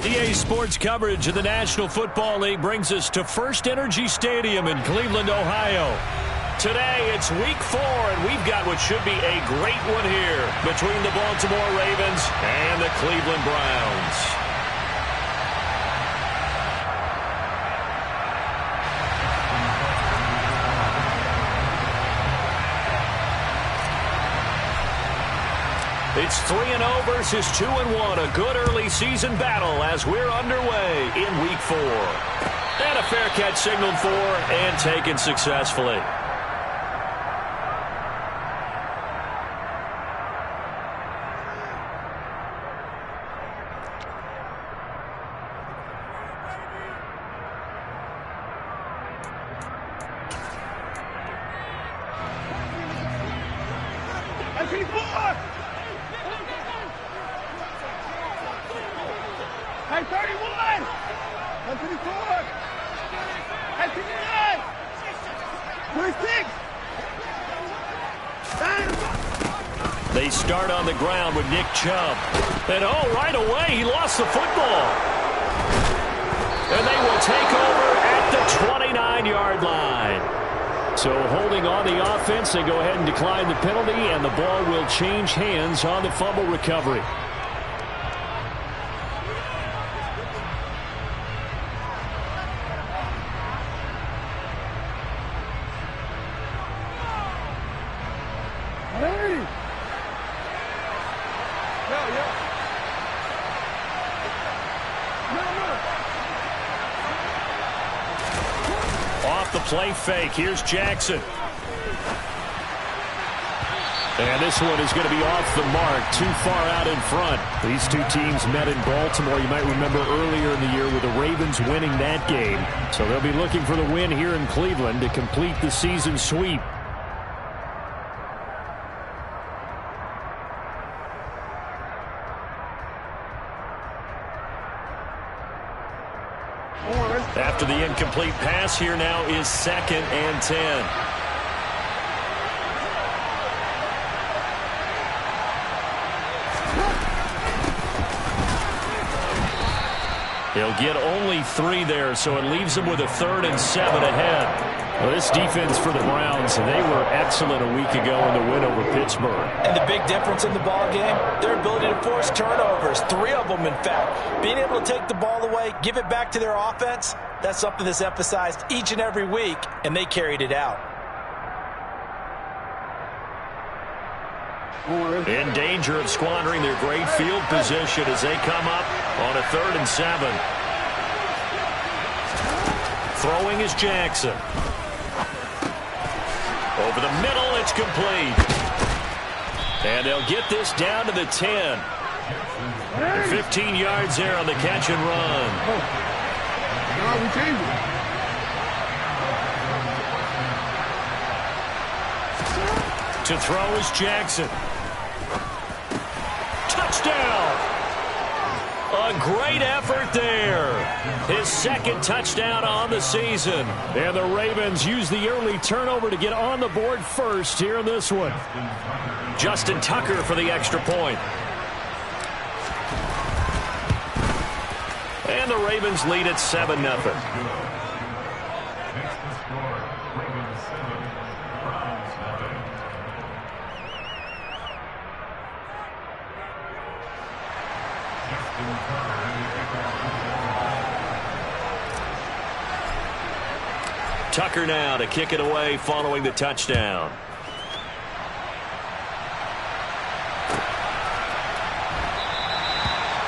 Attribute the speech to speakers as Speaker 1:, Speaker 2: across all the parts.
Speaker 1: EA Sports coverage of the National Football League brings us to First Energy Stadium in Cleveland, Ohio. Today, it's Week 4, and we've got what should be a great one here between the Baltimore Ravens and the Cleveland Browns. It's 3-0 versus 2-1, a good early season battle as we're underway in Week 4. And a fair catch signaled for and taken successfully. They start on the ground with Nick Chubb. And right away, he lost the football. And they will take over at the 29-yard line. So holding on the offense, they go ahead and decline the penalty, and the ball will change hands on the fumble recovery. Off the play fake, here's Jackson. And this one is going to be off the mark, too far out in front. These two teams met in Baltimore, you might remember earlier in the year, with the Ravens winning that game. So they'll be looking for the win here in Cleveland to complete the season sweep. After the incomplete pass, here now is 2nd and 10. He'll get only 3 there, so it leaves him with a 3rd and 7 ahead. Well, this defense for the Browns, they were excellent a week ago in the win over Pittsburgh.
Speaker 2: And the big difference in the ball game, their ability to force turnovers, 3 of them in fact. Being able to take the ball away, give it back to their offense, that's something that's emphasized each and every week, and they carried it out.
Speaker 1: In danger of squandering their great field position as they come up on a 3rd and 7. Throwing is Jackson. Over the middle, it's complete. And they'll get this down to the 10. 15 yards there on the catch and run. To throw is Jackson. Touchdown! A great effort there. His 2nd touchdown on the season. And the Ravens use the early turnover to get on the board first here in this one. Justin Tucker for the extra point. And the Ravens lead at 7-0. Tucker now to kick it away following the touchdown.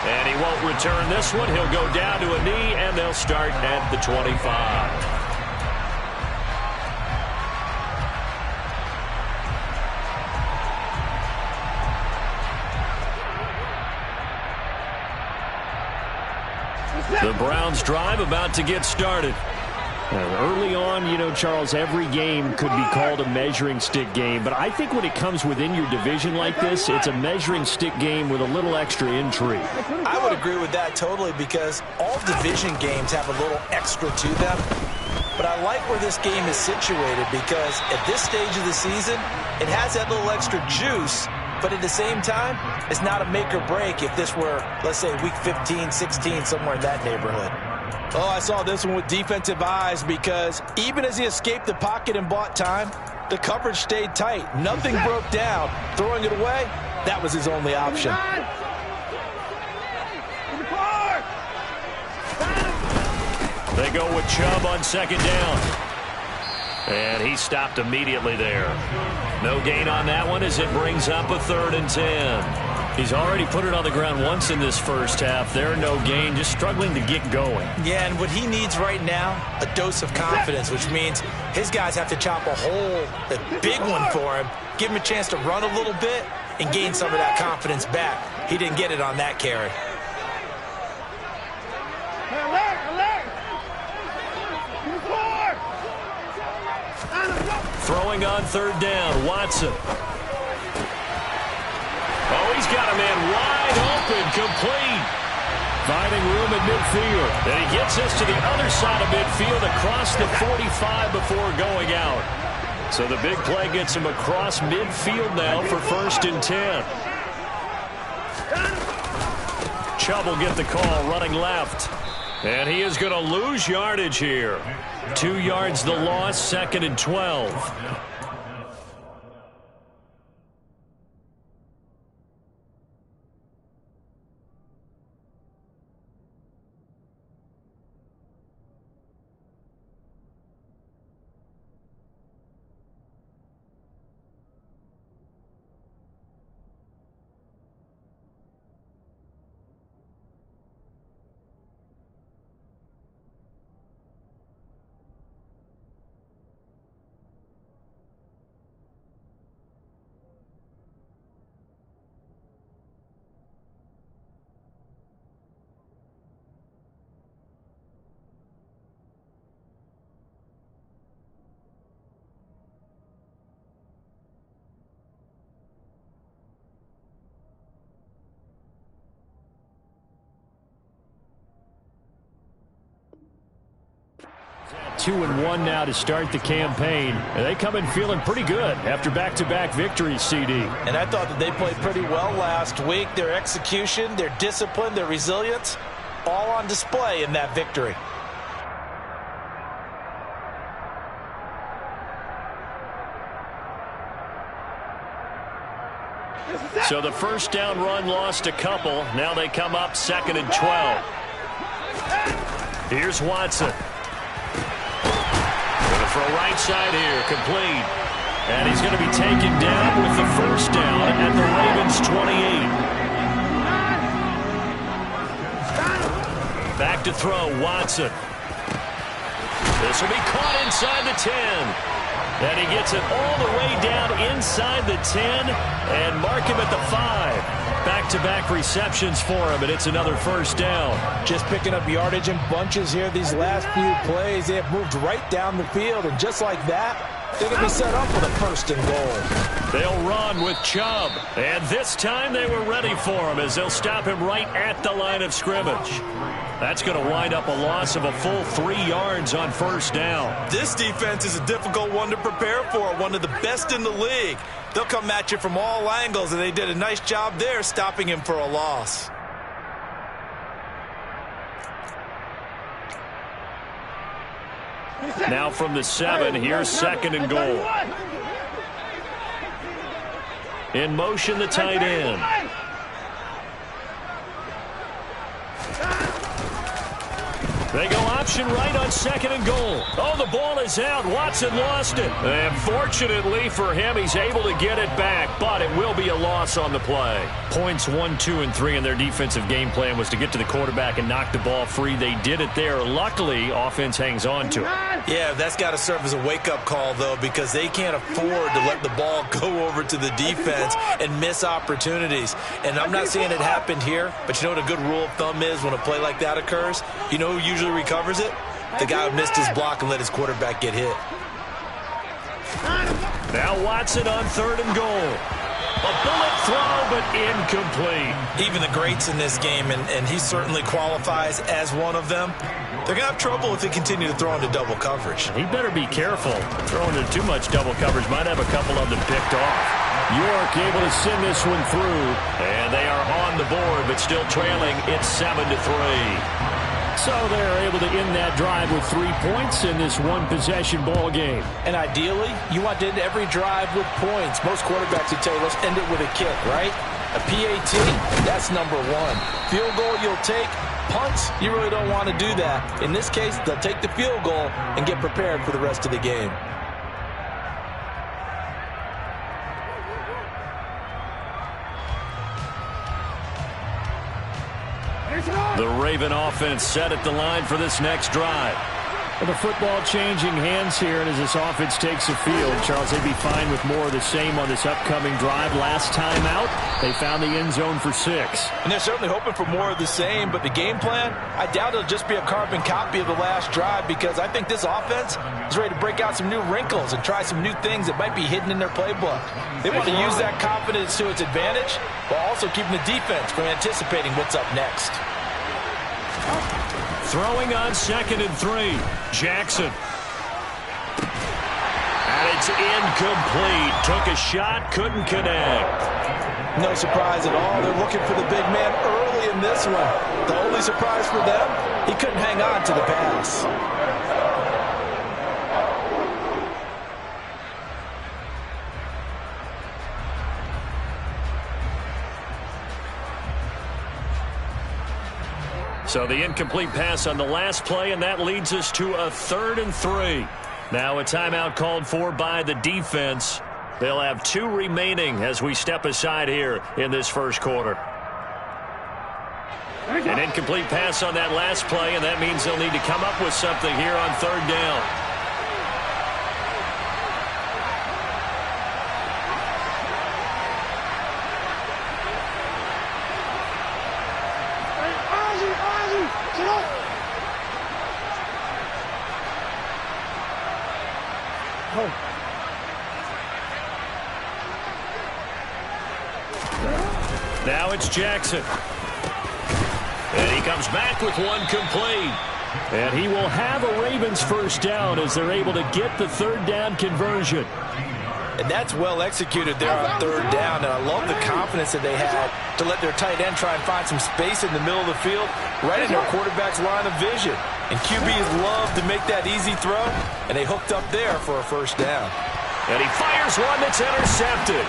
Speaker 1: And he won't return this one. He'll go down to a knee, and they'll start at the 25. The Browns drive about to get started. Early on, you know, Charles, every game could be called a measuring stick game. But I think when it comes within your division like this, it's a measuring stick game with a little extra intrigue.
Speaker 2: I would agree with that totally because all division games have a little extra to them. But I like where this game is situated because at this stage of the season, it has that little extra juice But at the same time, it's not a make or break if this were, let's say, week 15, 16, somewhere in that neighborhood. Oh, I saw this one with defensive eyes because even as he escaped the pocket and bought time, the coverage stayed tight. Nothing broke down. Throwing it away, that was his only option.
Speaker 1: They go with Chubb on second down. And he stopped immediately there. No gain on that one as it brings up a 3rd and 10. He's already put it on the ground once in this first half. There, no gain, just struggling to get going.
Speaker 2: Yeah, and what he needs right now, a dose of confidence, which means his guys have to chop a hole, a big one for him, give him a chance to run a little bit and gain some of that confidence back. He didn't get it on that carry.
Speaker 1: Throwing on 3rd down, Watson. Oh, he's got a man wide open, complete. Finding room at midfield. And he gets us to the other side of midfield across the 45 before going out. So the big play gets him across midfield now for 1st and 10. Chubb will get the call running left. And he is going to lose yardage here. 2 yards the loss, 2nd and 12. At 2-1 now to start the campaign. And they come in feeling pretty good after back-to-back victories, CD.
Speaker 2: And I thought that they played pretty well last week. Their execution, their discipline, their resilience, all on display in that victory.
Speaker 1: So the first down run lost a couple. Now they come up 2nd and 12. Here's Watson. Going to throw right side here, complete. And he's going to be taken down with the first down at the Ravens' 28. Back to throw, Watson. This will be caught inside the 10. And he gets it all the way down inside the 10 and mark him at the 5. Back-to-back receptions for him, and it's another first down.
Speaker 2: Just picking up yardage in bunches here these last few plays. They have moved right down the field, and just like that, they're going to be set up for the 1st and goal.
Speaker 1: They'll run with Chubb, and this time they were ready for him as they'll stop him right at the line of scrimmage. That's going to wind up a loss of a full 3 yards on first down.
Speaker 2: This defense is a difficult one to prepare for, one of the best in the league. They'll come at you from all angles, and they did a nice job there stopping him for a loss.
Speaker 1: Now from the 7, here's 2nd and goal. In motion, the tight end. They go option right on 2nd and goal. Oh, the ball is out. Watson lost it. And fortunately for him, he's able to get it back, but it will be a loss on the play. Points 1, 2, and 3 in their defensive game plan was to get to the quarterback and knock the ball free. They did it there. Luckily, offense hangs on to it.
Speaker 2: Yeah, that's got to serve as a wake-up call, though, because they can't afford to let the ball go over to the defense and miss opportunities. And I'm not saying it happened here, but you know what a good rule of thumb is when a play like that occurs? You know who usually recovers it? The guy who missed his block and let his quarterback get hit.
Speaker 1: Now Watson on 3rd and goal. A bullet throw, but incomplete.
Speaker 2: Even the greats in this game, and he certainly qualifies as one of them, they're going to have trouble if they continue to throw into double coverage.
Speaker 1: He better be careful. Throwing into too much double coverage might have a couple of them picked off. York able to send this one through. And they are on the board, but still trailing. It's 7-3. So they're able to end that drive with 3 points in this one-possession ball game.
Speaker 2: And ideally, you want to end every drive with points. Most quarterbacks would tell you, let's end it with a kick, right? A PAT, that's number one. Field goal you'll take. Punts, you really don't want to do that. In this case, they'll take the field goal and get prepared for the rest of the game.
Speaker 1: The Raven offense set at the line for this next drive.
Speaker 3: Well, the football changing hands here, and as this offense takes the field, Charles, they'd be fine with more of the same on this upcoming drive. Last time out, they found the end zone for 6.
Speaker 2: And they're certainly hoping for more of the same, but the game plan, I doubt it'll just be a carbon copy of the last drive, because I think this offense is ready to break out some new wrinkles and try some new things that might be hidden in their playbook. They want to use that confidence to its advantage, while also keeping the defense from anticipating what's up next.
Speaker 1: Throwing on 2nd and 3. Jackson. And it's incomplete. Took a shot, couldn't connect.
Speaker 2: No surprise at all. They're looking for the big man early in this one. The only surprise for them, he couldn't hang on to the pass.
Speaker 1: So the incomplete pass on the last play, and that leads us to a 3rd and 3. Now a timeout called for by the defense. They'll have 2 remaining as we step aside here in this first quarter. An incomplete pass on that last play, and that means they'll need to come up with something here on 3rd down. Now it's Jackson. And he comes back with one complete.
Speaker 3: And he will have a Ravens first down as they're able to get the 3rd down conversion.
Speaker 2: And that's well executed there on 3rd down. And I love the confidence that they had to let their tight end try and find some space in the middle of the field, right in their quarterback's line of vision. And QBs love to make that easy throw, and they hooked up there for a first down.
Speaker 1: And he fires one that's intercepted.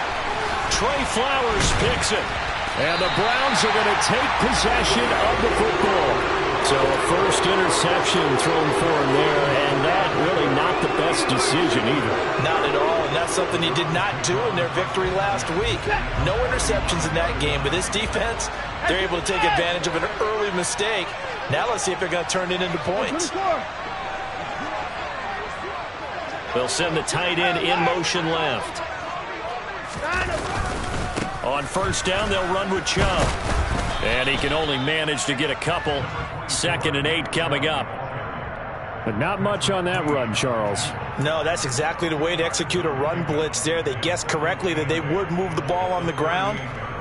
Speaker 1: Trey Flowers picks it.
Speaker 3: And the Browns are going to take possession of the football. So a first interception thrown for him there, and that really not the best decision either.
Speaker 2: Not at all, and that's something he did not do in their victory last week. No interceptions in that game, but this defense, they're able to take advantage of an early mistake. Now let's see if they're going to turn it into points.
Speaker 1: They'll send the tight end in motion left. On first down, they'll run with Chubb. And he can only manage to get a couple. 2nd and 8 coming up.
Speaker 3: But not much on that run, Charles.
Speaker 2: No, that's exactly the way to execute a run blitz there. They guessed correctly that they would move the ball on the ground,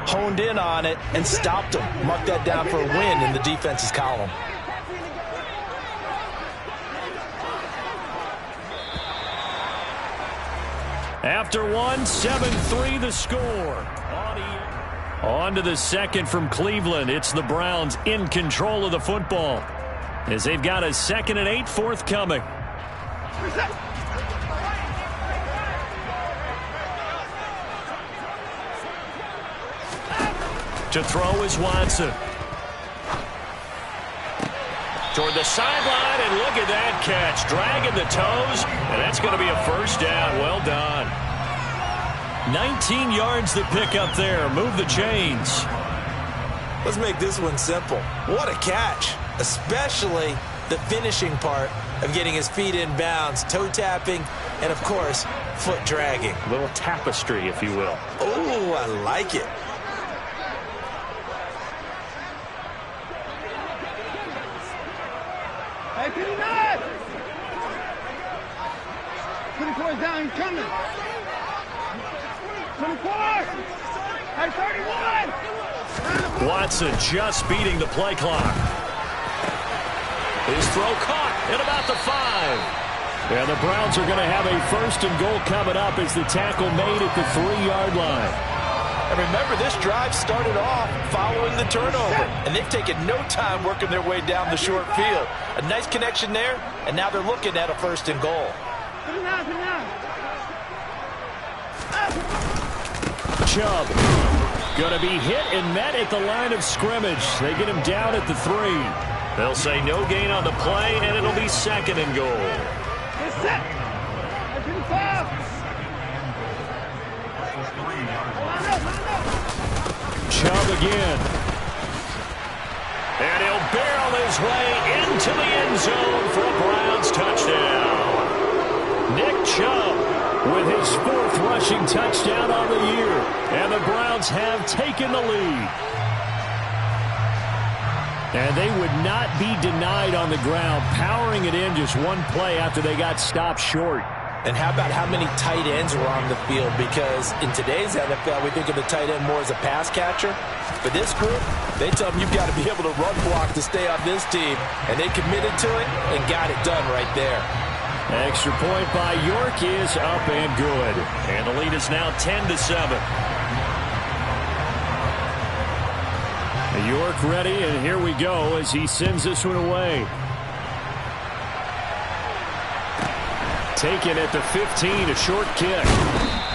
Speaker 2: honed in on it, and stopped them. Mark that down for a win in the defense's column.
Speaker 1: After one, 7-3 the score. On to the second from Cleveland. It's the Browns in control of the football as they've got a 2nd and 8 forthcoming. To throw is Watson. Toward the sideline, and look at that catch. Dragging the toes, and that's going to be a first down. Well done. 19 yards to pick up there. Move the chains.
Speaker 2: Let's make this one simple. What a catch, especially the finishing part of getting his feet in bounds, toe tapping, and, of course, foot dragging.
Speaker 1: A little tapestry, if you will.
Speaker 2: Oh, I like it.
Speaker 4: Hey, 59! 24 is down, he's coming. 24! Hey, 31!
Speaker 1: Watson just beating the play clock. His throw caught at about the 5.
Speaker 3: And the Browns are going to have a 1st and goal coming up as the tackle made at the 3-yard line.
Speaker 2: And remember, this drive started off following the turnover, and they've taken no time working their way down the short field. A nice connection there, and now they're looking at a 1st and goal.
Speaker 3: Chubb going to be hit and met at the line of scrimmage. They get him down at the 3.
Speaker 1: They'll say no gain on the play, and it'll be 2nd and goal.
Speaker 3: Chubb again.
Speaker 1: And he'll barrel his way into the end zone for a Browns touchdown.
Speaker 3: Nick Chubb with his 4th rushing touchdown on the year. And the Browns have taken the lead. And they would not be denied on the ground, powering it in just one play after they got stopped short.
Speaker 2: And how about how many tight ends were on the field? Because in today's NFL, we think of the tight end more as a pass catcher. For this group, they tell them you've got to be able to run block to stay on this team. And they committed to it and got it done right there.
Speaker 3: Extra point by York is up and good.
Speaker 1: And the lead is now 10-7.
Speaker 3: York ready, and here we go as he sends this one away. Taken at the 15, a short kick.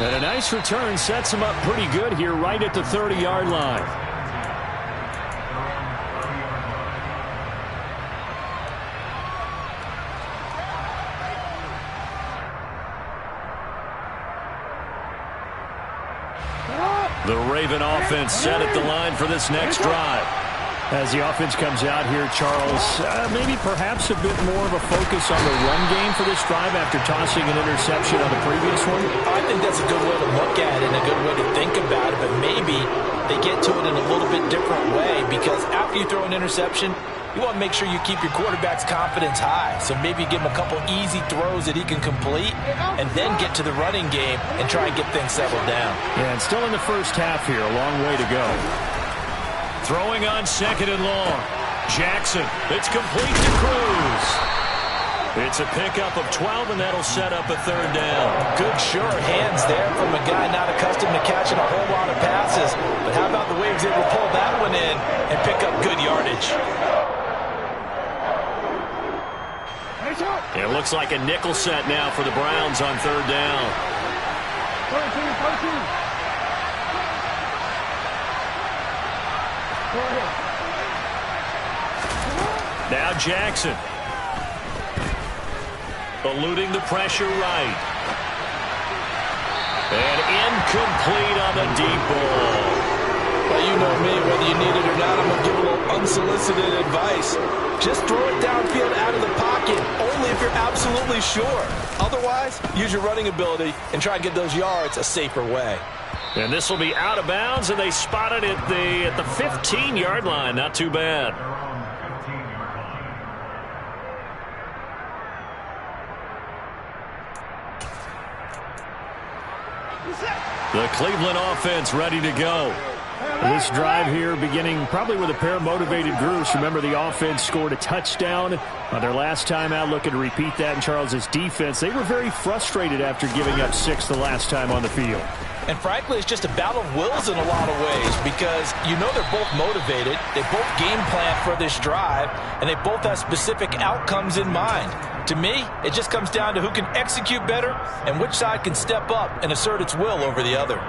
Speaker 3: And a nice return sets him up pretty good here right at the 30-yard line. The Raven offense set at the line for this next drive. As the offense comes out here, Charles, maybe perhaps a bit more of a focus on the run game for this drive after tossing an interception on the previous one?
Speaker 2: I think that's a good way to look at it and a good way to think about it, but maybe they get to it in a little bit different way because after you throw an interception, you want to make sure you keep your quarterback's confidence high. So maybe give him a couple easy throws that he can complete and then get to the running game and try and get things settled down.
Speaker 3: Yeah, and still in the first half here, a long way to go.
Speaker 1: Throwing on 2nd and long. Jackson, it's complete to Cruz. It's a pickup of 12, and that'll set up a 3rd down.
Speaker 2: Good, sure hands there from a guy not accustomed to catching a whole lot of passes. But how about the way he was able to pull that one in and pick up good yardage?
Speaker 1: It looks like a nickel set now for the Browns on 3rd down.
Speaker 4: 14.
Speaker 1: Now Jackson. Eluding the pressure right. And incomplete on the deep ball.
Speaker 2: Well, you know me, whether you need it or not, I'm going to give a little unsolicited advice. Just throw it downfield out of the pocket, only if you're absolutely sure. Otherwise, use your running ability and try and get those yards a safer way.
Speaker 1: And this will be out of bounds, and they spot it at the 15-yard line. Not too bad. The Cleveland offense ready to go.
Speaker 3: This drive here beginning probably with a pair of motivated groups. Remember, the offense scored a touchdown on their last time out, looking to repeat that in Charles's defense. They were very frustrated after giving up 6 the last time on the field.
Speaker 2: And frankly, it's just a battle of wills in a lot of ways because you know they're both motivated, they both game plan for this drive, and they both have specific outcomes in mind. To me, it just comes down to who can execute better and which side can step up and assert its will over the other.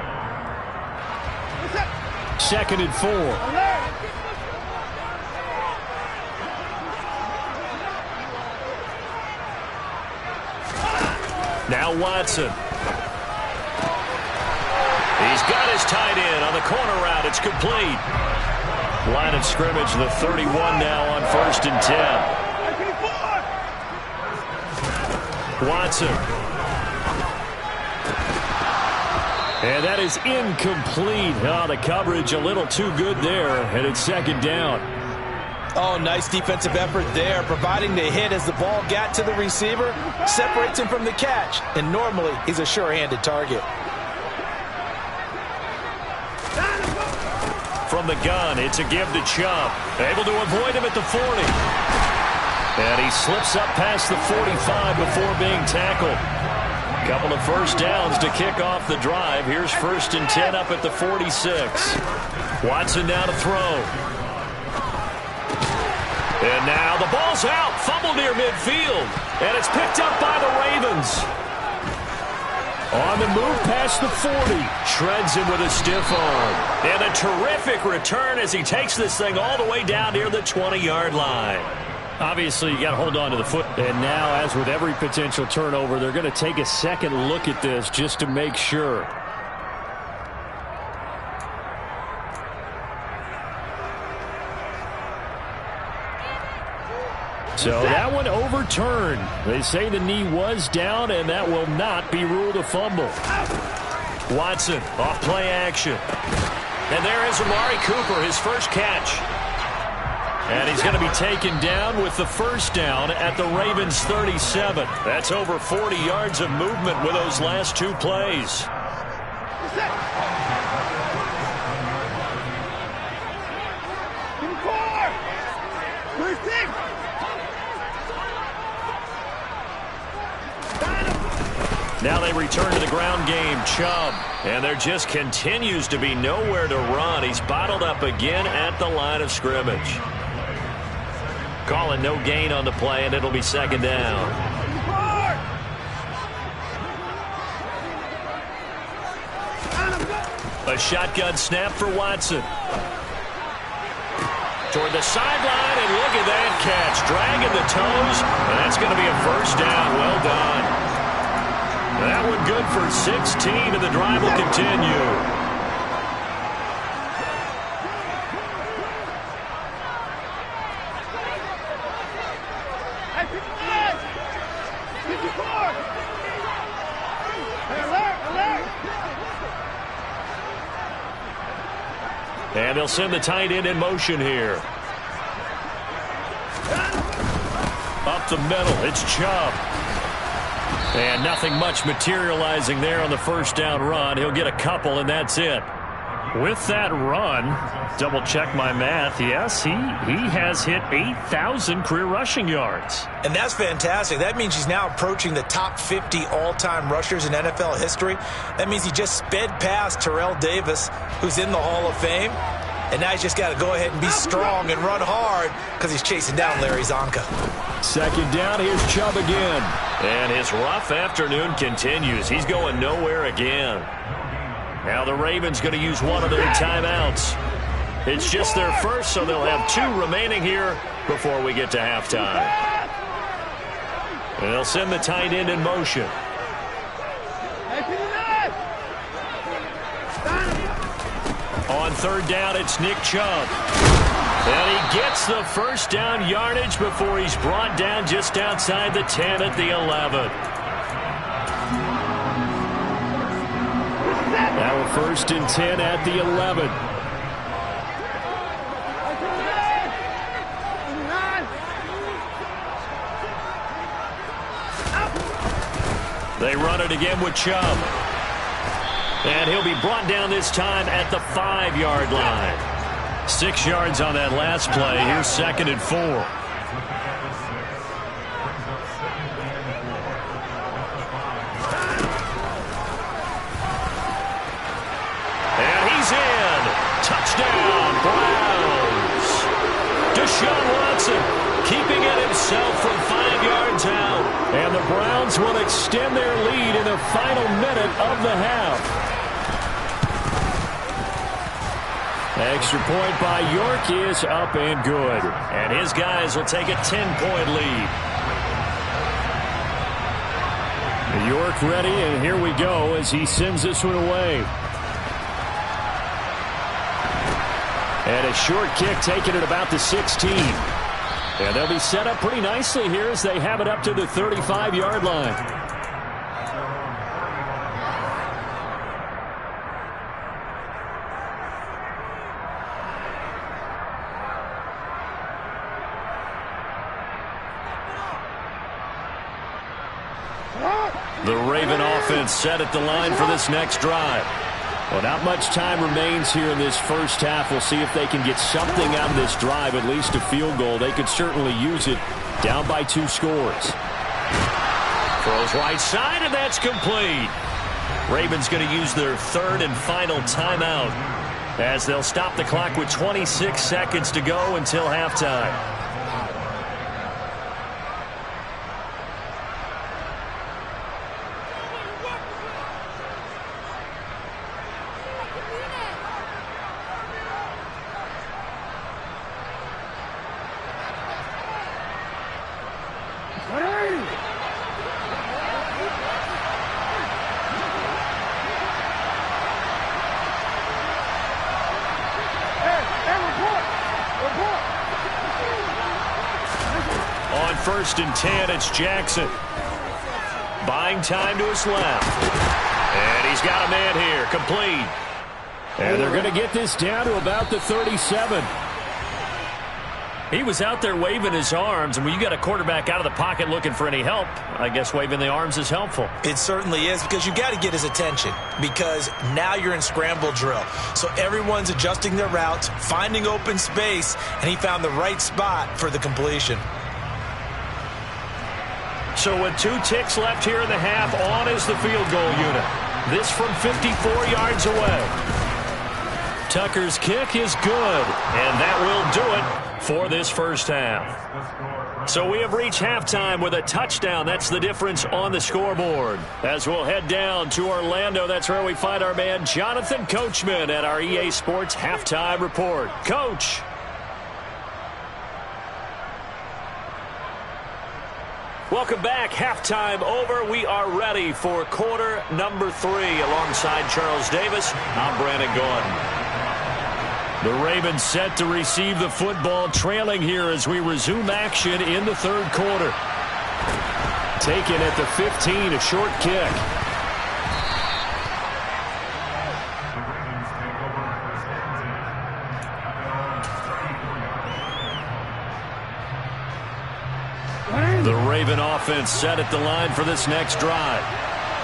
Speaker 3: 2nd and 4.
Speaker 1: Now Watson. He's got his tight end on the corner route. It's complete. Line of scrimmage, the 31 now on 1st and 10. Watson. And that is incomplete. Oh, the coverage a little too good there, and it's 2nd down.
Speaker 2: Oh, nice defensive effort there, providing the hit as the ball got to the receiver, separates him from the catch, and normally he's a sure-handed target.
Speaker 1: From the gun, it's a give to Chubb. Able to avoid him at the 40. And he slips up past the 45 before being tackled. Couple of first downs to kick off the drive. Here's 1st and 10 up at the 46. Watson now to throw. And now the ball's out. Fumble near midfield. And it's picked up by the Ravens. On the move past the 40. Shreds him with a stiff arm. And a terrific return as he takes this thing all the way down near the 20-yard line.
Speaker 3: Obviously, you got to hold on to the foot. And now, as with every potential turnover, they're going to take a second look at this just to make sure. So that one overturned. They say the knee was down, and that will not be ruled a fumble.
Speaker 1: Watson off play action. And there is Amari Cooper, his first catch. And he's going to be taken down with the first down at the Ravens' 37. That's over 40 yards of movement with those last 2 plays. Now they return to the ground game. Chubb. And there just continues to be nowhere to run. He's bottled up again at the line of scrimmage. Calling no gain on the play, and it'll be 2nd down. A shotgun snap for Watson. Toward the sideline, and look at that catch. Dragging the toes, and that's going to be a first down. Well done. That one good for 16, and the drive will continue. And they'll send the tight end in motion here. Up the middle, it's Chubb. And nothing much materializing there on the first down run. He'll get a couple, and that's it.
Speaker 3: With that run, double check my math, yes, he has hit 8,000 career rushing yards.
Speaker 2: And that's fantastic. That means he's now approaching the top 50 all-time rushers in NFL history. That means he just sped past Terrell Davis, who's in the Hall of Fame. And now he's just got to go ahead and be strong and run hard because he's chasing down Larry Zonka.
Speaker 1: 2nd down, here's Chubb again. And his rough afternoon continues. He's going nowhere again. Now the Ravens going to use one of their timeouts. It's just their first, so they'll have 2 remaining here before we get to halftime. And they'll send the tight end in motion. On 3rd down, it's Nick Chubb. And he gets the first down yardage before he's brought down just outside the 10 at the 11.
Speaker 3: Now 1st and 10 at the 11.
Speaker 1: They run it again with Chubb. And he'll be brought down this time at the 5-yard line. 6 yards on that last play. Here's 2nd and 4. And he's in. Touchdown, Browns. Deshaun Watson keeping it himself from 5 yards out.
Speaker 3: And the Browns will extend their lead in the final minute of the half. Extra point by York is up and good.
Speaker 1: And his guys will take a 10-point lead.
Speaker 3: York ready, and here we go as he sends this one away. And a short kick taken at about the 16. And they'll be set up pretty nicely here as they have it up to the 35-yard line.
Speaker 1: The Raven offense set at the line for this next drive.
Speaker 3: Well, not much time remains here in this first half. We'll see if they can get something out of this drive, at least a field goal. They could certainly use it, down by 2 scores.
Speaker 1: Throws right side, and that's complete. Ravens going to use their 3rd and final timeout as they'll stop the clock with 26 seconds to go until halftime. On 1st and 10, it's Jackson. Buying time to his left. And he's got a man here, complete.
Speaker 3: And they're going to get this down to about the 37.
Speaker 1: He was out there waving his arms, and when you got a quarterback out of the pocket looking for any help, I guess waving the arms is helpful.
Speaker 2: It certainly is, because you got to get his attention, because now you're in scramble drill. So everyone's adjusting their routes, finding open space, and he found the right spot for the completion.
Speaker 1: So with 2 ticks left here in the half, on is the field goal unit. This from 54 yards away. Tucker's kick is good, and that will do it for this first half. So we have reached halftime with a touchdown. That's the difference on the scoreboard. As we'll head down to Orlando, that's where we find our man Jonathan Coachman at our EA Sports Halftime Report. Coach. Welcome back. Halftime over. We are ready for quarter number 3. Alongside Charles Davis, I'm Brandon Gaudin. The Ravens set to receive the football, trailing here as we resume action in the 3rd quarter.
Speaker 3: Taken at the 15, a short kick.
Speaker 1: The Raven offense set at the line for this next drive.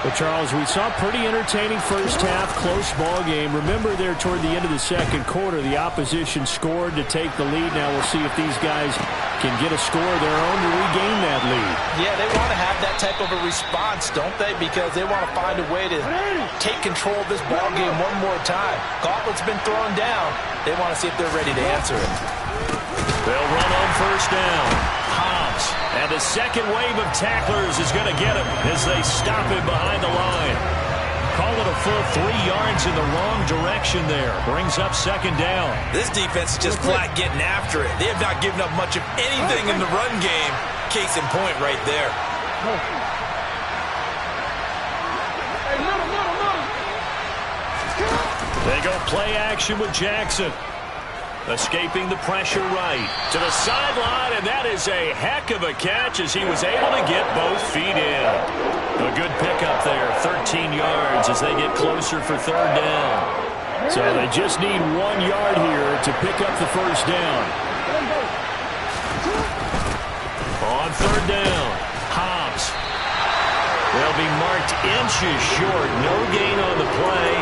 Speaker 3: Well, Charles, we saw a pretty entertaining first half, close ball game. Remember there toward the end of the 2nd quarter, the opposition scored to take the lead. Now we'll see if these guys can get a score of their own to regain that lead.
Speaker 2: Yeah, they want to have that type of a response, don't they? Because they want to find a way to take control of this ball game one more time. Gauntlet's been thrown down. They want to see if they're ready to answer it.
Speaker 1: They'll run on 1st down. Hobbs, and the second wave of tacklers is going to get him as they stop him behind the line. Call it a full 3 yards in the wrong direction there. Brings up 2nd down.
Speaker 2: This defense is just flat getting after it. They have not given up much of anything in the run game. Case in point right there.
Speaker 1: They go play action with Jackson. Escaping the pressure right to the sideline, and that is a heck of a catch as he was able to get both feet in. A good pickup there, 13 yards as they get closer for 3rd down.
Speaker 3: So they just need 1 yard here to pick up the 1st down.
Speaker 1: On 3rd down, Hobbs. They'll be marked inches short, no gain on the play,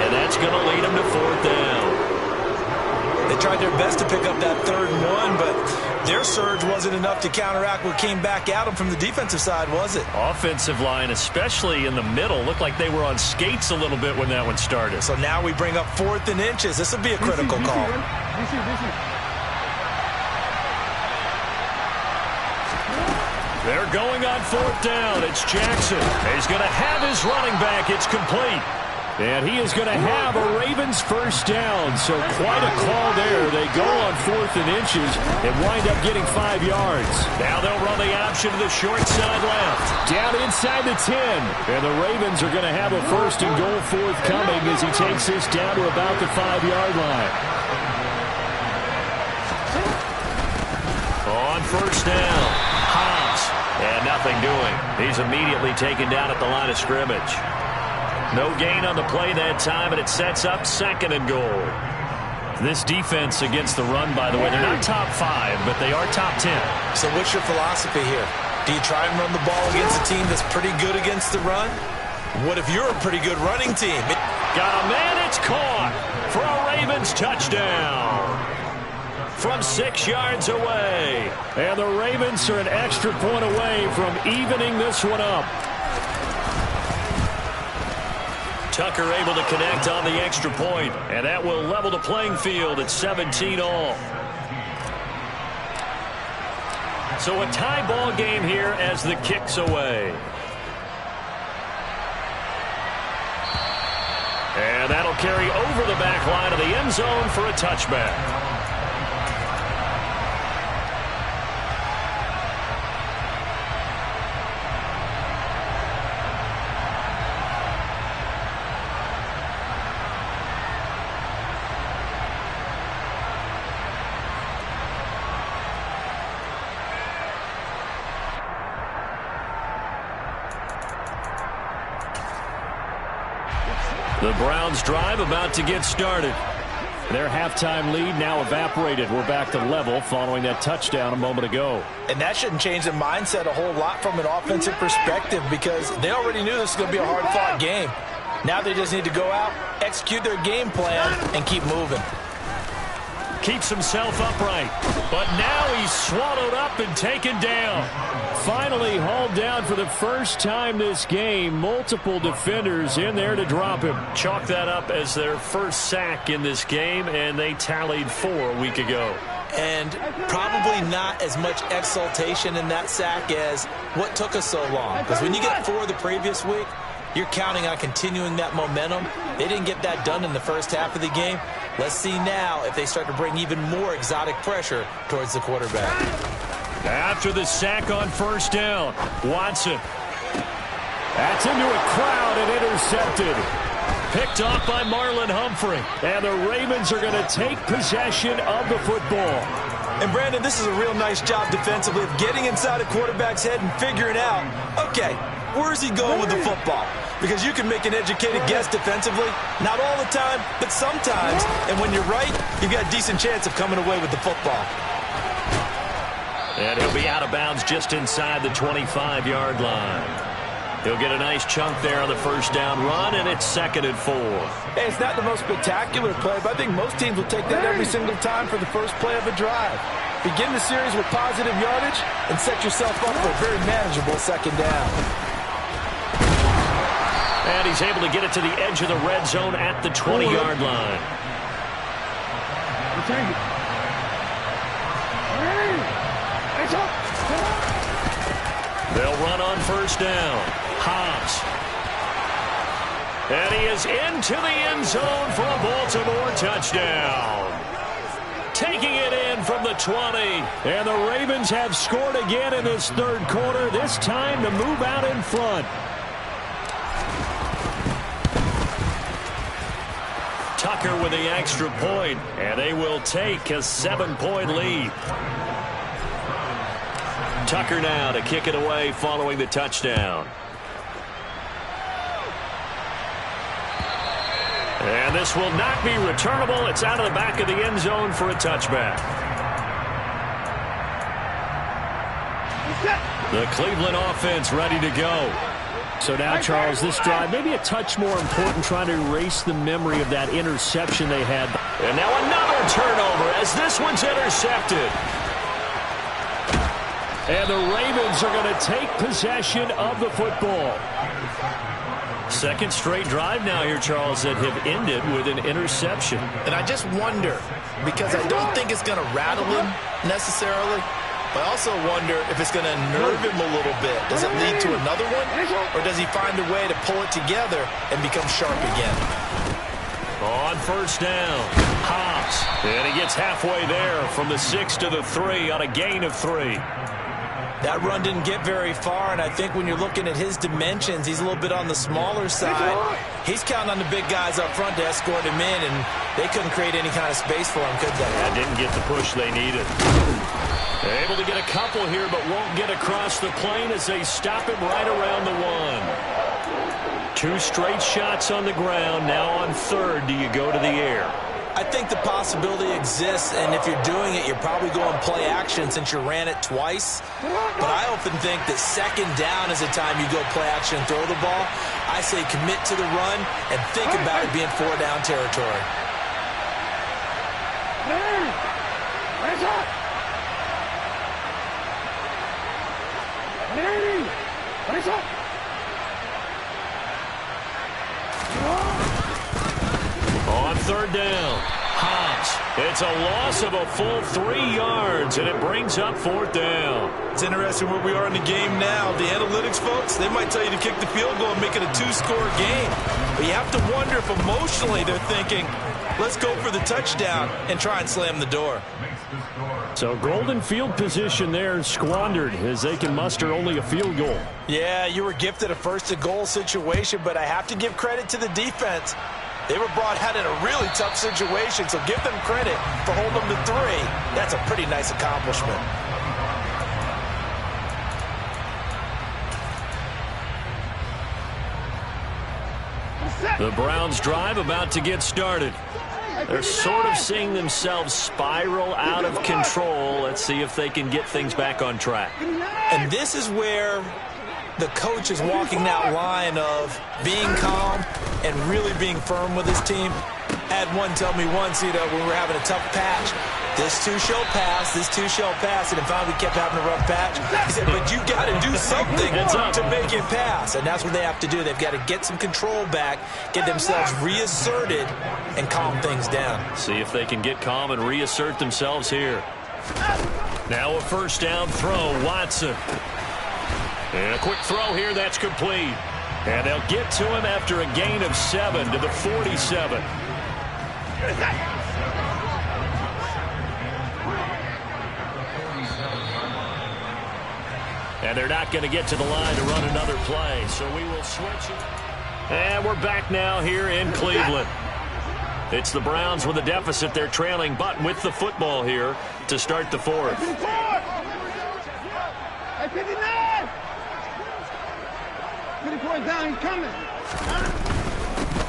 Speaker 1: and that's going to lead them to 4th down.
Speaker 2: They tried their best to pick up that 3rd and 1, but their surge wasn't enough to counteract what came back at them from the defensive side, was it?
Speaker 1: Offensive line, especially in the middle, looked like they were on skates a little bit when that one started.
Speaker 2: So now we bring up 4th and inches. This will be a critical call.
Speaker 1: They're going on 4th down. It's Jackson. He's going to have his running back. It's complete.
Speaker 3: And he is going to have a Ravens 1st down. So quite a call there. They go on 4th and inches and wind up getting 5 yards.
Speaker 1: Now they'll run the option to the short side left.
Speaker 3: Down inside the 10. And the Ravens are going to have a 1st and goal forthcoming as he takes this down to about the 5-yard line.
Speaker 1: On 1st down, Hobbs. And nothing doing. He's immediately taken down at the line of scrimmage. No gain on the play that time, and it sets up 2nd and goal. This defense against the run, by the way, they're not top 5, but they are top 10.
Speaker 2: So what's your philosophy here? Do you try and run the ball against a team that's pretty good against the run? What if you're a pretty good running team?
Speaker 1: Got a man, it's caught for a Ravens touchdown from 6 yards away.
Speaker 3: And the Ravens are an extra point away from evening this one up.
Speaker 1: Tucker able to connect on the extra point, and that will level the playing field at 17 all. So a tie ball game here as the kick's away. And that'll carry over the back line of the end zone for a touchback. The Browns drive about to get started.
Speaker 3: Their halftime lead now evaporated. We're back to level following that touchdown a moment ago.
Speaker 2: And that shouldn't change the mindset a whole lot from an offensive perspective because they already knew this was going to be a hard-fought game. Now they just need to go out, execute their game plan, and keep moving.
Speaker 1: Keeps himself upright, but now he's swallowed up and taken down.
Speaker 3: Finally hauled down for the first time this game. Multiple defenders in there to drop him.
Speaker 1: Chalk that up as their first sack in this game, and they tallied 4 a week ago.
Speaker 2: And probably not as much exultation in that sack as what took us so long. Because when you get 4 the previous week, you're counting on continuing that momentum. They didn't get that done in the first half of the game. Let's see now if they start to bring even more exotic pressure towards the quarterback.
Speaker 1: After the sack on first down, Watson.
Speaker 3: That's into a crowd and intercepted.
Speaker 1: Picked off by Marlon Humphrey.
Speaker 3: And the Ravens are going to take possession of the football.
Speaker 2: And, Brandon, this is a real nice job defensively of getting inside a quarterback's head and figuring out, okay, where's he going with the football? Because you can make an educated guess defensively. Not all the time, but sometimes. And when you're right, you've got a decent chance of coming away with the football.
Speaker 1: And he'll be out of bounds just inside the 25-yard line. He'll get a nice chunk there on the first down run, and it's 2nd and 4.
Speaker 2: Hey, it's not the most spectacular play, but I think most teams will take that every single time for the first play of a drive. Begin the series with positive yardage and set yourself up for a very manageable second down.
Speaker 1: And he's able to get it to the edge of the red zone at the 20-yard line. They'll run on first down. Hobbs. And he is into the end zone for a Baltimore touchdown. Taking it in from the 20.
Speaker 3: And the Ravens have scored again in this third quarter, this time to move out in front.
Speaker 1: Tucker with the extra point, and they will take a 7-point lead. Tucker now to kick it away following the touchdown. And this will not be returnable. It's out of the back of the end zone for a touchback. The Cleveland offense ready to go.
Speaker 3: So now, Charles, this drive maybe a touch more important, trying to erase the memory of that interception they had.
Speaker 1: And now another turnover as this one's intercepted.
Speaker 3: And the Ravens are going to take possession of the football.
Speaker 1: Second straight drive now here, Charles, that have ended with an interception.
Speaker 2: And I just wonder, because I don't think it's going to rattle him necessarily, but I also wonder if it's going to nerve him a little bit. Does it lead to another one? Or does he find a way to pull it together and become sharp again?
Speaker 1: On first down, Hobbs. And he gets halfway there from the 6 to the 3 on a gain of 3.
Speaker 2: That run didn't get very far, and I think when you're looking at his dimensions, he's a little bit on the smaller side. He's counting on the big guys up front to escort him in, and they couldn't create any kind of space for him, could they?
Speaker 1: That didn't get the push they needed. Able to get a couple here, but won't get across the plane as they stop him right around the 1. 2 straight shots on the ground. Now on third, do you go to the air?
Speaker 2: I think the possibility exists, and if you're doing it, you're probably going play action since you ran it twice. But I often think that second down is the time you go play action and throw the ball. I say commit to the run and think about it being 4-down territory.
Speaker 1: On third down, Hobbs. It's a loss of a full 3 yards, and it brings up 4th down.
Speaker 2: It's interesting where we are in the game now. The analytics folks, they might tell you to kick the field goal and make it a 2-score game. But you have to wonder if emotionally they're thinking, let's go for the touchdown and try and slam the door.
Speaker 3: So golden field position there squandered as they can muster only a field goal.
Speaker 2: Yeah, you were gifted a first-and-goal situation, but I have to give credit to the defense. They were brought out in a really tough situation, so give them credit for holding them to 3. That's a pretty nice accomplishment.
Speaker 1: The Browns' drive about to get started. They're sort of seeing themselves spiral out of control. Let's see if they can get things back on track.
Speaker 2: And this is where the coach is walking that line of being calm and really being firm with his team. I had one tell me once, when we were having a tough patch, this too shall pass, this too shall pass, and finally we kept having a rough patch. He said, but you got to do something to make it pass, and that's what they have to do. They've got to get some control back, get themselves reasserted, and calm things down.
Speaker 1: See if they can get calm and reassert themselves here. Now a first down throw, Watson. And a quick throw here, that's complete. And they'll get to him after a gain of 7 to the 47. And they're not going to get to the line to run another play, so we will switch it. And we're back now here in Cleveland. It's the Browns with a deficit. They're trailing, but with the football here to start the 4th.
Speaker 4: 59! 54 down, he's coming.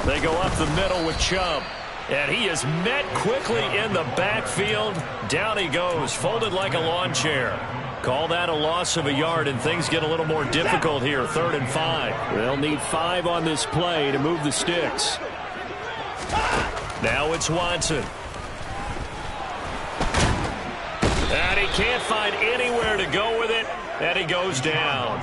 Speaker 1: They go up the middle with Chubb. And he is met quickly in the backfield. Down he goes, folded like a lawn chair. Call that a loss of a yard, and things get a little more difficult here. 3rd and 5.
Speaker 3: They'll need 5 on this play to move the sticks.
Speaker 1: Now it's Watson. And he can't find anywhere to go with it, and he goes down.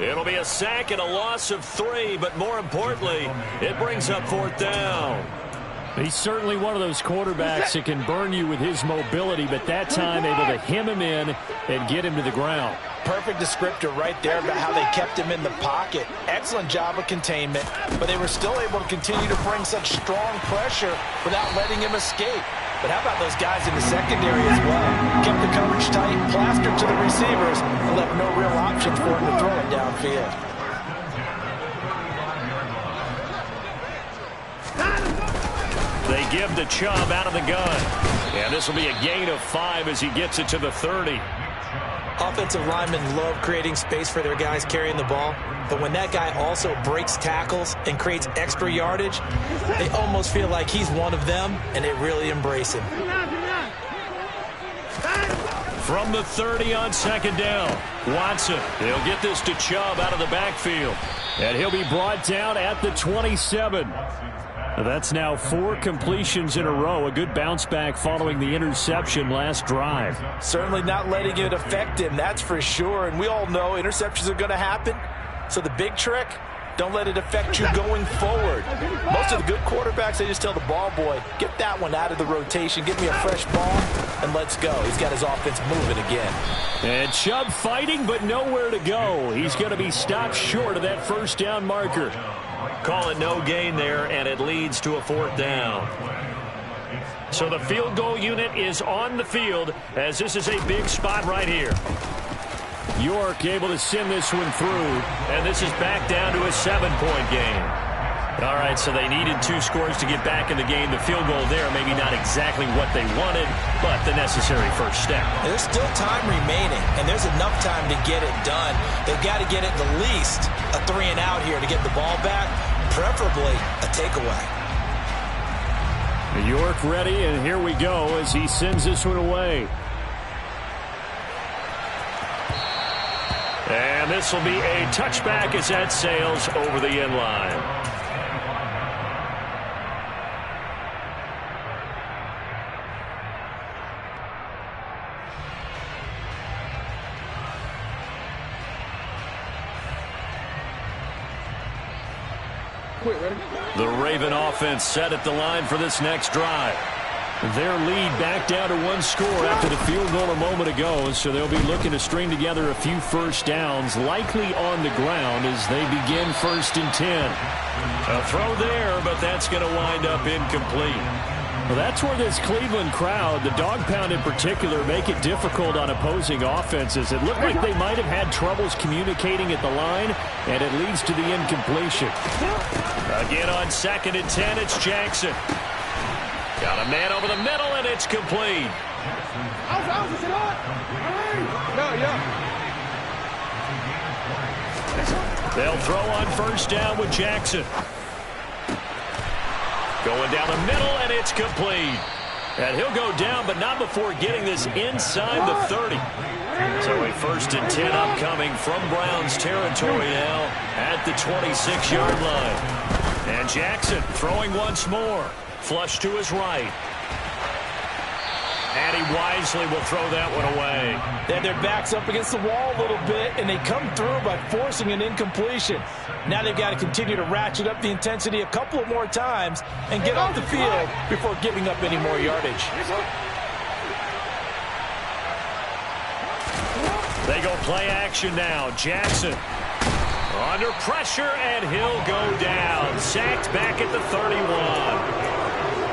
Speaker 1: It'll be a sack and a loss of 3, but more importantly, it brings up 4th down.
Speaker 3: He's certainly one of those quarterbacks that can burn you with his mobility, but that time able to hem him in and get him to the ground.
Speaker 2: Perfect descriptor right there about how they kept him in the pocket. Excellent job of containment, but they were still able to continue to bring such strong pressure without letting him escape. But how about those guys in the secondary as well? Kept the coverage tight, plastered to the receivers, and left no real options for him to throw it downfield.
Speaker 1: They give to Chubb out of the gun. And this will be a gain of 5 as he gets it to the 30.
Speaker 2: Offensive linemen love creating space for their guys carrying the ball, but when that guy also breaks tackles and creates extra yardage, they almost feel like he's one of them, and they really embrace him.
Speaker 1: From the 30 on 2nd down, Watson. He'll get this to Chubb out of the backfield.
Speaker 3: And he'll be brought down at the 27. That's now 4 completions in a row. A good bounce back following the interception last drive.
Speaker 2: Certainly not letting it affect him, that's for sure. And we all know interceptions are going to happen. So the big trick, don't let it affect you going forward. Most of the good quarterbacks, they just tell the ball boy, get that one out of the rotation, give me a fresh ball, and let's go. He's got his offense moving again.
Speaker 3: And Chubb fighting, but nowhere to go. He's going to be stopped short of that first down marker.
Speaker 1: Call it no gain there, and it leads to a 4th down. So the field goal unit is on the field as this is a big spot right here.
Speaker 3: York able to send this one through.
Speaker 1: And this is back down to a 7-point game. All right, so they needed 2 scores to get back in the game. The field goal there, maybe not exactly what they wanted, but the necessary first step.
Speaker 2: There's still time remaining, and there's enough time to get it done. They've got to get it at least a 3-and-out here to get the ball back, preferably a takeaway.
Speaker 3: York ready, and here we go as he sends this one away.
Speaker 1: And this will be a touchback as that sails over the end line. The Raven offense set at the line for this next drive.
Speaker 3: Their lead back down to one score after the field goal a moment ago, so they'll be looking to string together a few first downs, likely on the ground as they begin 1st and 10.
Speaker 1: A throw there, but that's going to wind up incomplete.
Speaker 3: Well, that's where this Cleveland crowd, the dog pound in particular, make it difficult on opposing offenses. It looked like they might have had troubles communicating at the line, and it leads to the incompletion.
Speaker 1: Again on 2nd and 10, it's Jackson. Got a man over the middle, and it's complete. They'll throw on 1st down with Jackson. Going down the middle, and it's complete. And he'll go down, but not before getting this inside the 30. So a 1st and 10 upcoming from Browns territory now at the 26-yard line. And Jackson throwing once more. Flush to his right. And he wisely will throw that one away.
Speaker 2: They had their backs up against the wall a little bit, and they come through by forcing an incompletion. Now they've got to continue to ratchet up the intensity a couple of more times and get off the field before giving up any more yardage.
Speaker 1: They go play action now. Jackson under pressure, and he'll go down. Sacked back at the 31.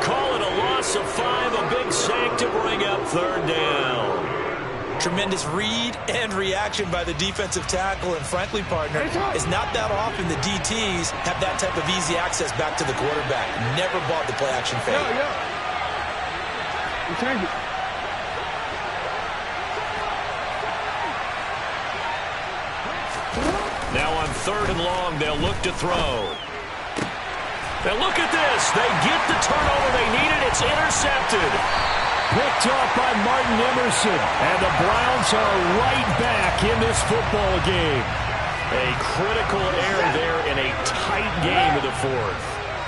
Speaker 1: Call it a loss of 5, a big sack to bring up 3rd down.
Speaker 2: Tremendous read and reaction by the defensive tackle, and frankly, partner, it's not that often the DTs have that type of easy access back to the quarterback. Never bought the play action fake.
Speaker 1: Now on 3rd and long, they'll look to throw. Now look at this. They get the turnover they needed. It's intercepted.
Speaker 3: Picked off by Martin Emerson. And the Browns are right back in this football game.
Speaker 1: A critical error there in a tight game of the 4th.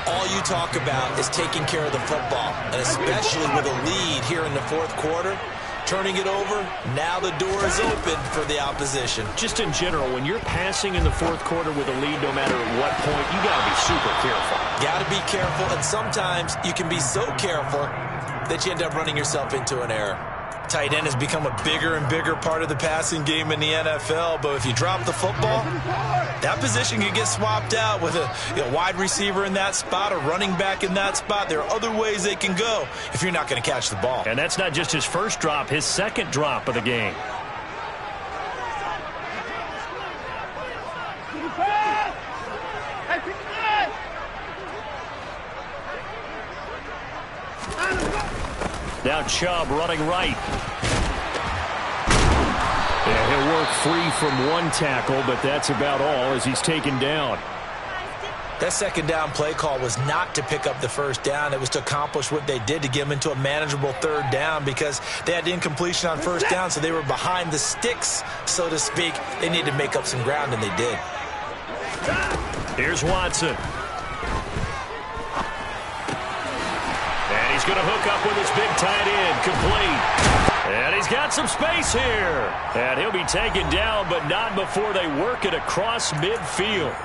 Speaker 2: All you talk about is taking care of the football, and especially with a lead here in the 4th quarter. Turning it over, now the door is open for the opposition.
Speaker 1: Just in general, when you're passing in the 4th quarter with a lead, no matter at what point, you got to be super careful.
Speaker 2: Got to be careful, and sometimes you can be so careful that you end up running yourself into an error. Tight end has become a bigger and bigger part of the passing game in the NFL, but if you drop the football, that position can get swapped out with a wide receiver in that spot, a running back in that spot. There are other ways they can go if you're not going to catch the ball.
Speaker 1: And that's not just his first drop, his 2nd drop of the game. Now Chubb running right.
Speaker 3: Yeah, he'll work free from one tackle, but that's about all as he's taken down.
Speaker 2: That 2nd down play call was not to pick up the 1st down. It was to accomplish what they did, to get them into a manageable 3rd down, because they had incompletion on 1st down, so they were behind the sticks, so to speak. They needed to make up some ground, and they did.
Speaker 1: Here's Watson. And he's going to hook up with his big tight end, complete. And he's got some space here. And he'll be taken down, but not before they work it across midfield.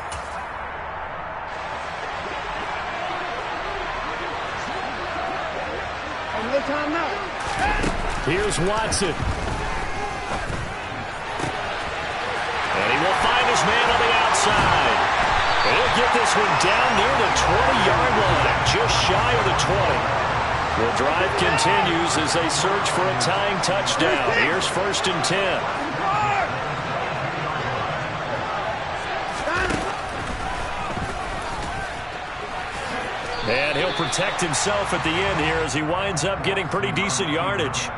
Speaker 3: Here's Watson.
Speaker 1: And he will find his man on the outside. And he'll get this one down near the 20-yard line, just shy of the 20. The drive continues as they search for a tying touchdown. Here's 1st and 10. And he'll protect himself at the end here as he winds up getting pretty decent yardage.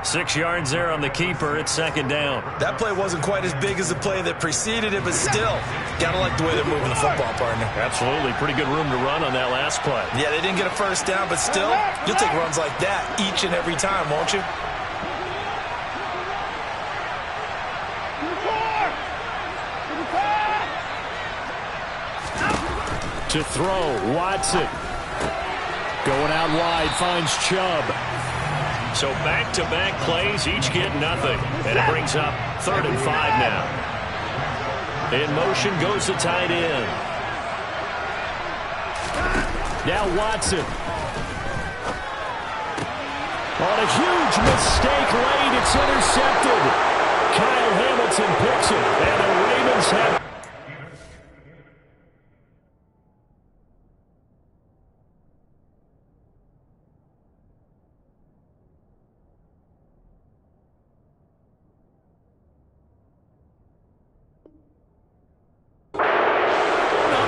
Speaker 1: 6 yards there on the keeper. It's second down.
Speaker 2: That play wasn't quite as big as the play that preceded it, but still, gotta like the way they're moving the football, partner.
Speaker 1: Absolutely. Pretty good room to run on that last play.
Speaker 2: Yeah, they didn't get a first down, but still, you'll take runs like that each and every time, won't you?
Speaker 3: To throw, Watson. Going out wide, finds Chubb.
Speaker 1: So back-to-back plays, each get nothing. And it brings up 3rd and 5 now. In motion goes the tight end.
Speaker 3: Now Watson. On a huge mistake late, it's intercepted. Kyle Hamilton picks it, and the Ravens have...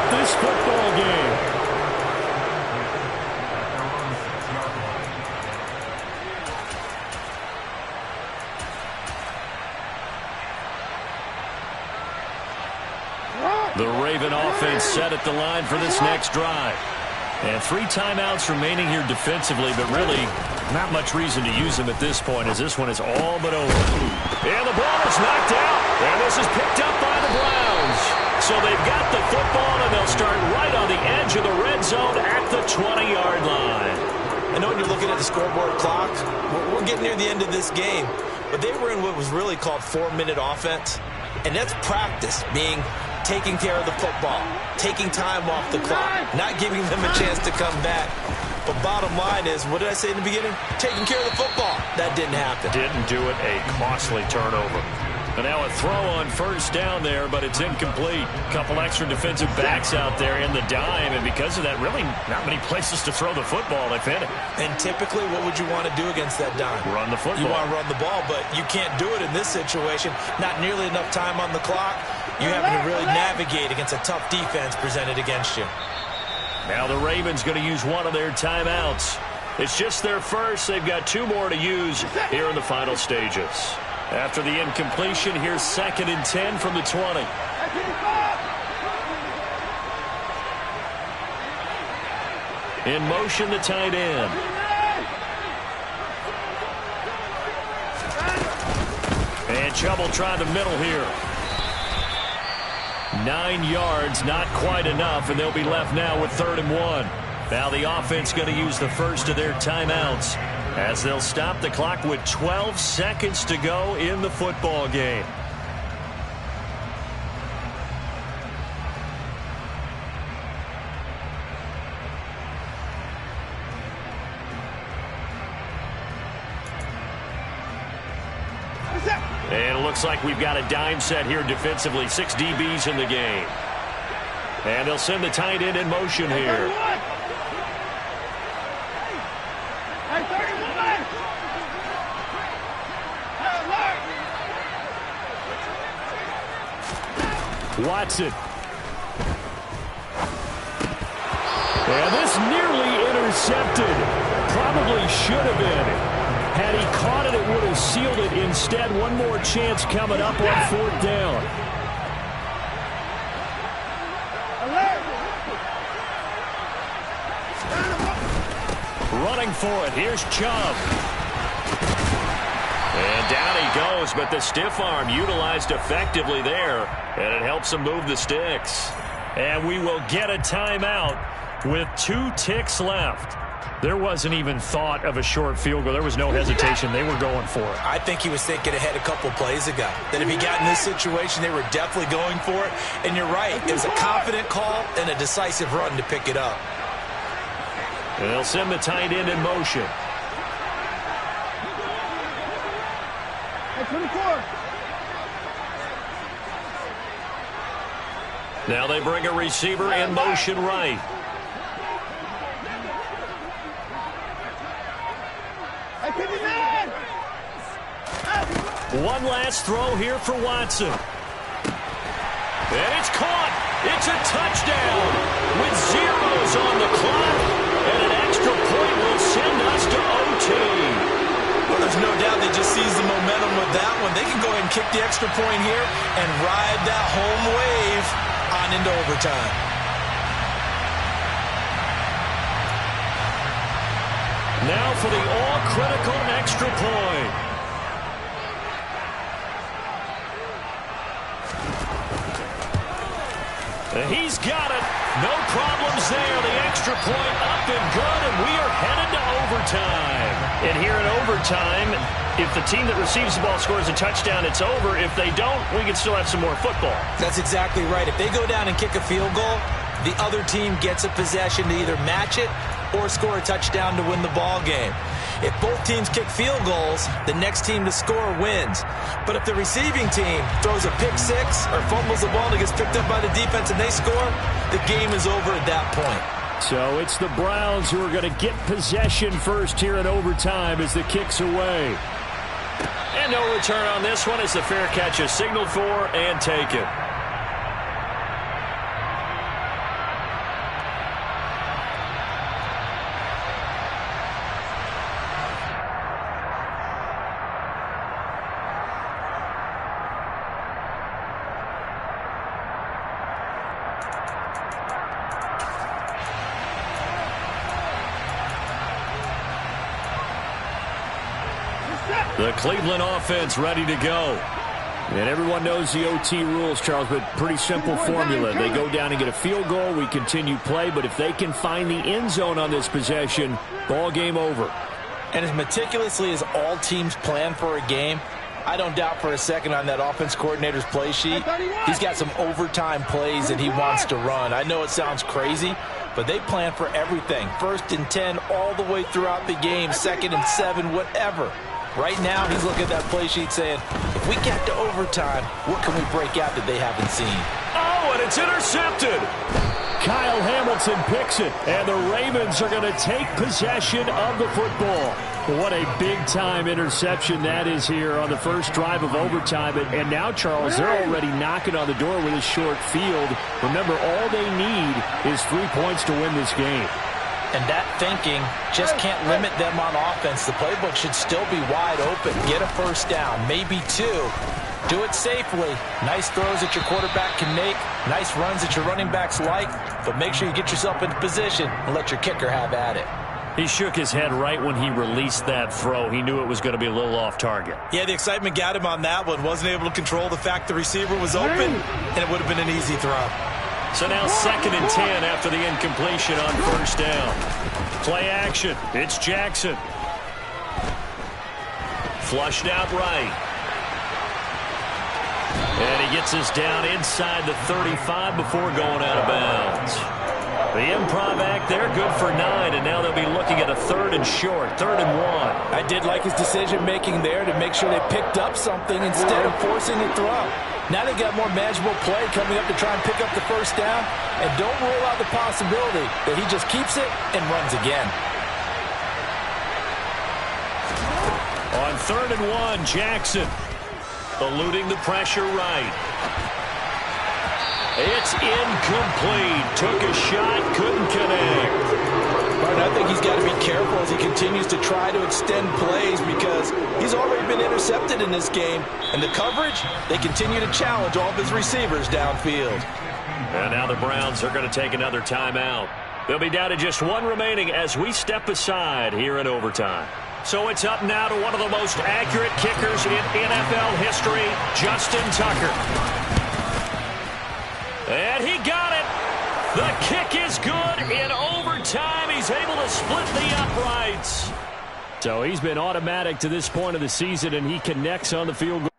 Speaker 3: this football game.
Speaker 1: The Raven offense set at the line for this next drive. And 3 timeouts remaining here defensively, but really not much reason to use them at this point as this one is all but over. And the ball is knocked out. And this is picked up by the Browns. So they've got the football, and they'll start right on the edge of the red zone at the 20-yard line.
Speaker 2: I know when you're looking at the scoreboard clock, we're getting near the end of this game, but they were in what was really called 4-minute offense, and that's practice, being taking care of the football, taking time off the clock, not giving them a chance to come back. But bottom line is, what did I say in the beginning? Taking care of the football. That didn't happen.
Speaker 1: Didn't do it, a costly turnover. And now a throw on first down there, but it's incomplete. Couple extra defensive backs out there in the dime, and because of that, really not many places to throw the football, if any.
Speaker 2: And typically, what would you want to do against that dime?
Speaker 1: Run the football.
Speaker 2: You want to run the ball, but you can't do it in this situation. Not nearly enough time on the clock. You're having to really navigate against a tough defense presented against you.
Speaker 1: Now the Ravens going to use one of their timeouts. It's just their first. They've got 2 more to use here in the final stages. After the incompletion, here's 2nd and 10 from the 20. In motion, the tight end. And Chubb will try the middle here. 9 yards, not quite enough, and they'll be left now with 3rd and 1. Now the offense going to use the first of their timeouts as they'll stop the clock with 12 seconds to go in the football game. And it looks like we've got a dime set here defensively. 6 DBs in the game. And they'll send the tight end in motion here.
Speaker 3: Watson. And this nearly intercepted. Probably should have been. Had he caught it, it would have sealed it. Instead, one more chance coming up on 4th down. Running for it. Here's Chubb.
Speaker 1: And down he goes, but the stiff arm utilized effectively there, and it helps him move the sticks.
Speaker 3: And we will get a timeout with 2 ticks left. There wasn't even thought of a short field goal. There was no hesitation. They were going for it.
Speaker 2: I think he was thinking ahead a couple plays ago. That if he got in this situation, they were definitely going for it. And you're right. It was a confident call and a decisive run to pick it up.
Speaker 1: And they'll send the tight end in motion. Now they bring a receiver in motion right. One last throw here for Watson. And it's caught. It's a touchdown with zeros on the clock. And an extra point will send us to OT.
Speaker 2: Well, there's no doubt they just seized the momentum with that one. They can go ahead and kick the extra point here and ride that home wave on into overtime.
Speaker 1: Now for the all-critical extra point. He's got it. No problems there. The extra point up and good, and we are headed to overtime.
Speaker 3: And here in overtime, if the team that receives the ball scores a touchdown, it's over. If they don't, we can still have some more football.
Speaker 2: That's exactly right. If they go down and kick a field goal, the other team gets a possession to either match it or score a touchdown to win the ball game. If both teams kick field goals, the next team to score wins. But if the receiving team throws a pick six or fumbles the ball and it gets picked up by the defense and they score, the game is over at that point.
Speaker 3: So it's the Browns who are going to get possession first here in overtime as the kick's away.
Speaker 1: And no return on this one as the fair catch is signaled for and taken. The Cleveland offense ready to go.
Speaker 3: And everyone knows the OT rules, Charles, but pretty simple formula. They go down and get a field goal, we continue play, but if they can find the end zone on this possession, ball game over.
Speaker 2: And as meticulously as all teams plan for a game, I don't doubt for a second on that offense coordinator's play sheet, he's got some overtime plays that he wants to run. I know it sounds crazy, but they plan for everything. 1st and 10 all the way throughout the game, 2nd and 7, whatever. Right now, he's looking at that play sheet saying, if we get to overtime, what can we break out that they haven't seen?
Speaker 1: Oh, and it's intercepted.
Speaker 3: Kyle Hamilton picks it, and the Ravens are going to take possession of the football. What a big-time interception that is here on the first drive of overtime. And now, Charles, they're already knocking on the door with a short field. Remember, all they need is 3 points to win this game.
Speaker 2: And that thinking just can't limit them on offense. The playbook should still be wide open. Get a first down, maybe 2. Do it safely. Nice throws that your quarterback can make. Nice runs that your running backs like. But make sure you get yourself into position and let your kicker have at it.
Speaker 1: He shook his head right when he released that throw. He knew it was going to be a little off target.
Speaker 2: Yeah, the excitement got him on that one. Wasn't able to control the fact the receiver was open, and it would have been an easy throw.
Speaker 1: So now 2nd and 10 after the incompletion on first down. Play action. It's Jackson. Flushed out right. And he gets us down inside the 35 before going out of bounds. The improv act there, good for 9, and now they'll be looking at a 3rd and short, 3rd and 1.
Speaker 2: I did like his decision-making there to make sure they picked up something instead of forcing a throw. Now they got more manageable play coming up to try and pick up the first down, and don't rule out the possibility that he just keeps it and runs again.
Speaker 1: On 3rd and 1, Jackson eluding the pressure right. It's incomplete. Took a shot, couldn't connect.
Speaker 2: Martin, I think he's got to be careful as he continues to try to extend plays because he's already been intercepted in this game. And the coverage, they continue to challenge all of his receivers downfield.
Speaker 1: And now the Browns are going to take another timeout. They'll be down to just 1 remaining as we step aside here in overtime. So it's up now to one of the most accurate kickers in NFL history, Justin Tucker. And he got it. The kick is good in overtime. He's able to split the uprights.
Speaker 3: So he's been automatic to this point of the season, and he connects on the field goal.